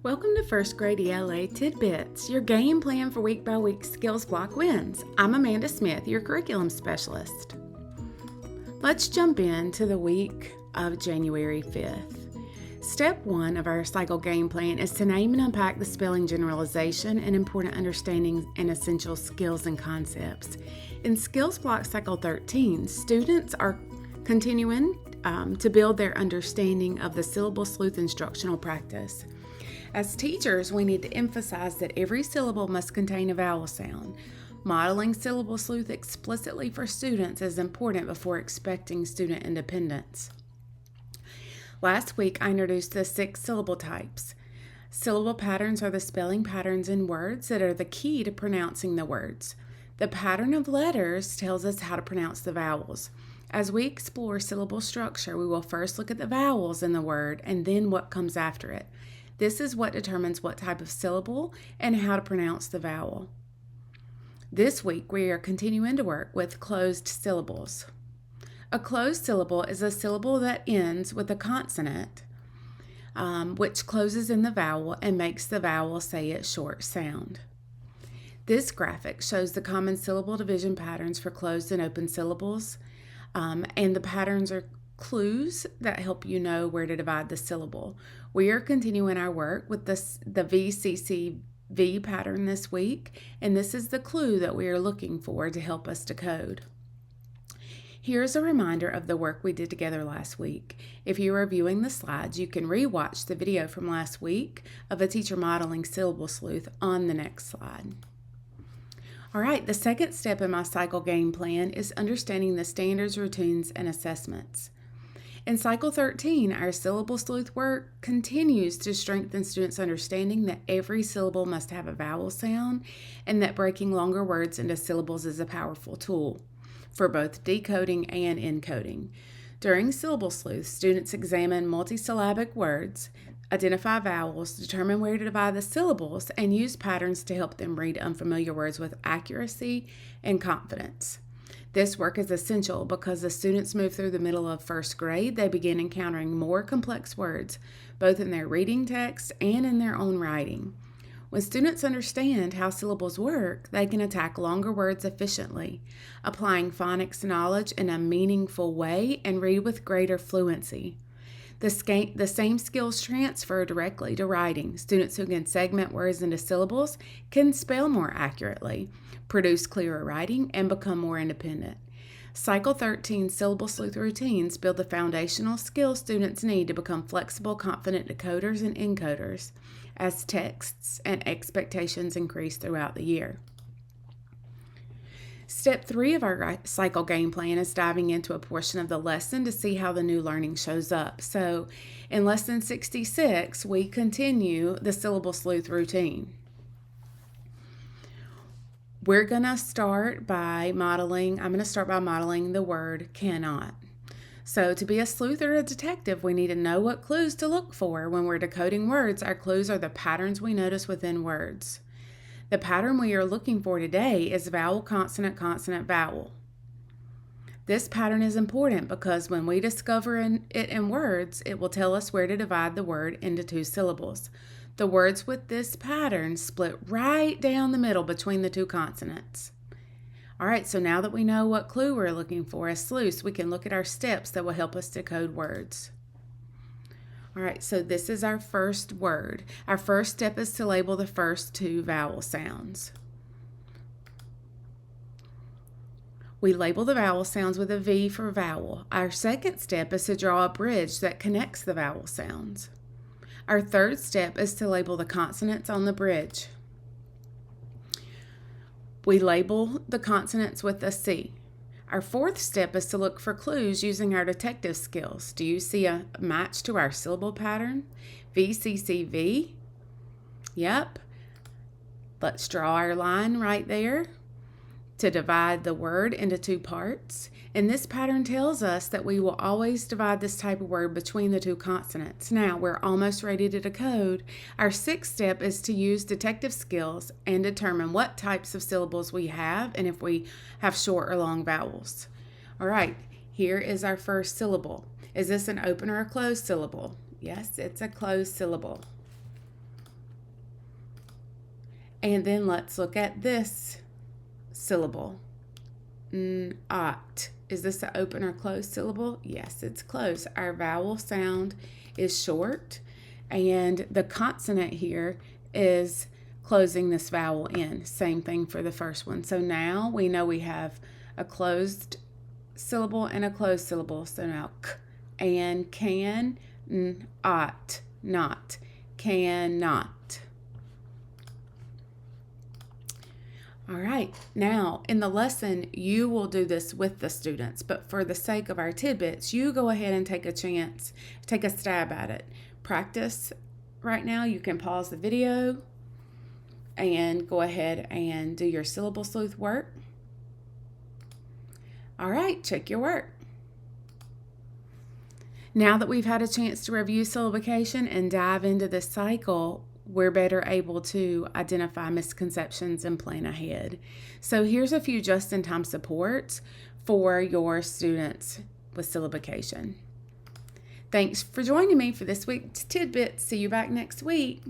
Welcome to First Grade ELA Tidbits, your game plan for week-by-week skills block wins. I'm Amanda Smith, your curriculum specialist. Let's jump into the week of January 5th. Step 1 of our cycle game plan is to name and unpack the spelling generalization and important understanding and essential skills and concepts. In Skills Block Cycle 13, students are continuing to build their understanding of the syllable sleuth instructional practice. As teachers, we need to emphasize that every syllable must contain a vowel sound. Modeling syllable sleuth explicitly for students is important before expecting student independence. Last week, I introduced the 6 syllable types. Syllable patterns are the spelling patterns in words that are the key to pronouncing the words. The pattern of letters tells us how to pronounce the vowels. As we explore syllable structure, we will first look at the vowels in the word and then what comes after it. This is what determines what type of syllable and how to pronounce the vowel. This week, we are continuing to work with closed syllables. A closed syllable is a syllable that ends with a consonant, which closes in the vowel and makes the vowel say its short sound. This graphic shows the common syllable division patterns for closed and open syllables, and the patterns are clues that help you know where to divide the syllable. We are continuing our work with the VCCV pattern this week, and this is the clue that we are looking for to help us decode. Here's a reminder of the work we did together last week. If you are viewing the slides, you can re-watch the video from last week of a teacher modeling syllable sleuth on the next slide. All right, the second step in my cycle game plan is understanding the standards, routines, and assessments. In Cycle 13, our syllable sleuth work continues to strengthen students' understanding that every syllable must have a vowel sound and that breaking longer words into syllables is a powerful tool for both decoding and encoding. During syllable sleuth, students examine multisyllabic words, identify vowels, determine where to divide the syllables, and use patterns to help them read unfamiliar words with accuracy and confidence. This work is essential because as students move through the middle of first grade, they begin encountering more complex words, both in their reading text and in their own writing. When students understand how syllables work, they can attack longer words efficiently, applying phonics knowledge in a meaningful way and read with greater fluency. The same skills transfer directly to writing. Students who can segment words into syllables can spell more accurately, produce clearer writing, and become more independent. Cycle 13 syllable sleuth routines build the foundational skills students need to become flexible, confident decoders and encoders as texts and expectations increase throughout the year. Step 3 of our cycle game plan is diving into a portion of the lesson to see how the new learning shows up. So in Lesson 66, we continue the syllable sleuth routine. I'm going to start by modeling the word cannot. So to be a sleuth or a detective, we need to know what clues to look for. When we're decoding words, our clues are the patterns we notice within words. The pattern we are looking for today is vowel, consonant, consonant, vowel. This pattern is important because when we discover it in words, it will tell us where to divide the word into 2 syllables. The words with this pattern split right down the middle between the 2 consonants. All right, so now that we know what clue we're looking for as sleuths, we can look at our steps that will help us decode words. All right, so this is our first word. Our first step is to label the first 2 vowel sounds. We label the vowel sounds with a V for vowel. Our second step is to draw a bridge that connects the vowel sounds. Our third step is to label the consonants on the bridge. We label the consonants with a C. Our fourth step is to look for clues using our detective skills. Do you see a match to our syllable pattern? VCCV? Yep. Let's draw our line right there to divide the word into 2 parts. And this pattern tells us that we will always divide this type of word between the 2 consonants. Now, we're almost ready to decode. Our 6th step is to use detective skills and determine what types of syllables we have and if we have short or long vowels. All right, here is our first syllable. Is this an open or a closed syllable? Yes, it's a closed syllable. And then let's look at this syllable. Ot. Is this an open or closed syllable? Yes, it's closed. Our vowel sound is short, and the consonant here is closing this vowel in. Same thing for the first one. So now we know we have a closed syllable and a closed syllable. So now k and can, ot, not, cannot. All right, now in the lesson, you will do this with the students, but for the sake of our tidbits, you go ahead and take a stab at it. Practice right now. You can pause the video and go ahead and do your syllable sleuth work. All right, check your work. Now that we've had a chance to review syllabication and dive into this cycle, we're better able to identify misconceptions and plan ahead. So here's a few just-in-time supports for your students with syllabication. Thanks for joining me for this week's tidbit. See you back next week.